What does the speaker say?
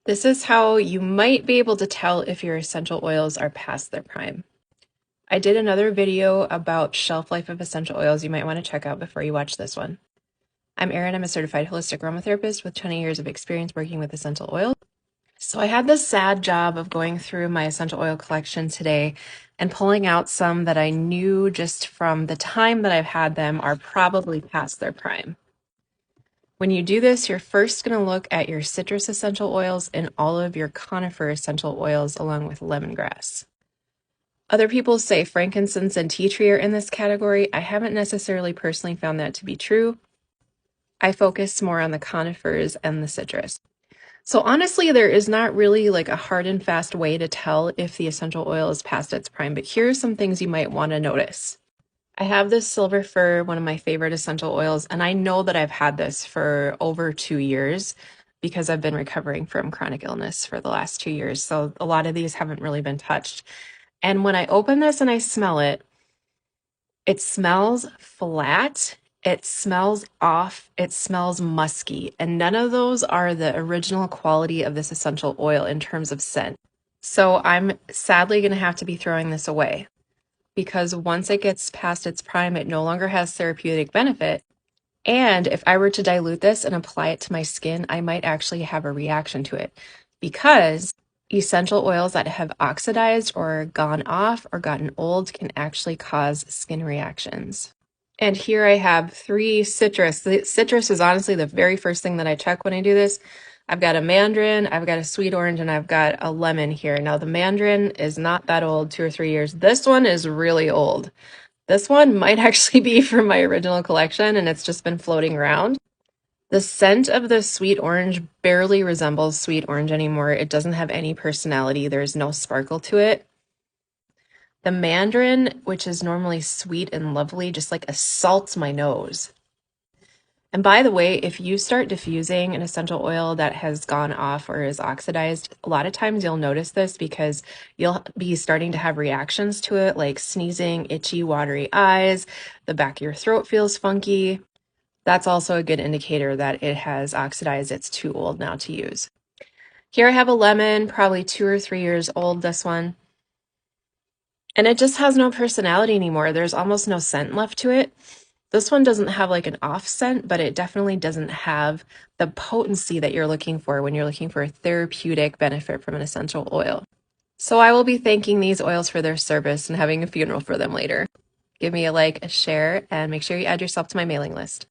This is how you might be able to tell if your essential oils are past their prime. I did another video about shelf life of essential oils you might want to check out before you watch this one. I'm Erin. I'm a certified holistic aromatherapist with 20 years of experience working with essential oils. So I had the sad job of going through my essential oil collection today and pulling out some that I knew just from the time that I've had them are probably past their prime. When you do this, you're first going to look at your citrus essential oils and all of your conifer essential oils along with lemongrass. Other people say frankincense and tea tree are in this category. I haven't necessarily personally found that to be true. I focus more on the conifers and the citrus. So honestly, there is not really like a hard and fast way to tell if the essential oil is past its prime, but here are some things you might want to notice. I have this silver fir, one of my favorite essential oils, and I know that I've had this for over 2 years because I've been recovering from chronic illness for the last 2 years. So a lot of these haven't really been touched. And when I open this and I smell it, it smells flat, it smells off, it smells musky, and none of those are the original quality of this essential oil in terms of scent. So I'm sadly going to have to be throwing this away, because once it gets past its prime, it no longer has therapeutic benefit. And if I were to dilute this and apply it to my skin, I might actually have a reaction to it, because essential oils that have oxidized or gone off or gotten old can actually cause skin reactions. And here I have 3 citrus. The citrus is honestly the very first thing that I check when I do this. I've got a mandarin, I've got a sweet orange, and I've got a lemon here. Now the mandarin is not that old, 2 or 3 years. This one is really old. This one might actually be from my original collection and it's just been floating around. The scent of the sweet orange barely resembles sweet orange anymore. It doesn't have any personality. There's no sparkle to it. The mandarin, which is normally sweet and lovely, just like assaults my nose. And by the way, if you start diffusing an essential oil that has gone off or is oxidized, a lot of times you'll notice this because you'll be starting to have reactions to it, like sneezing, itchy, watery eyes, the back of your throat feels funky. That's also a good indicator that it has oxidized. It's too old now to use. Here I have a lemon, probably 2 or 3 years old, this one. And it just has no personality anymore. There's almost no scent left to it. This one doesn't have like an off scent, but it definitely doesn't have the potency that you're looking for when you're looking for a therapeutic benefit from an essential oil. So I will be thanking these oils for their service and having a funeral for them later. Give me a like, a share, and make sure you add yourself to my mailing list.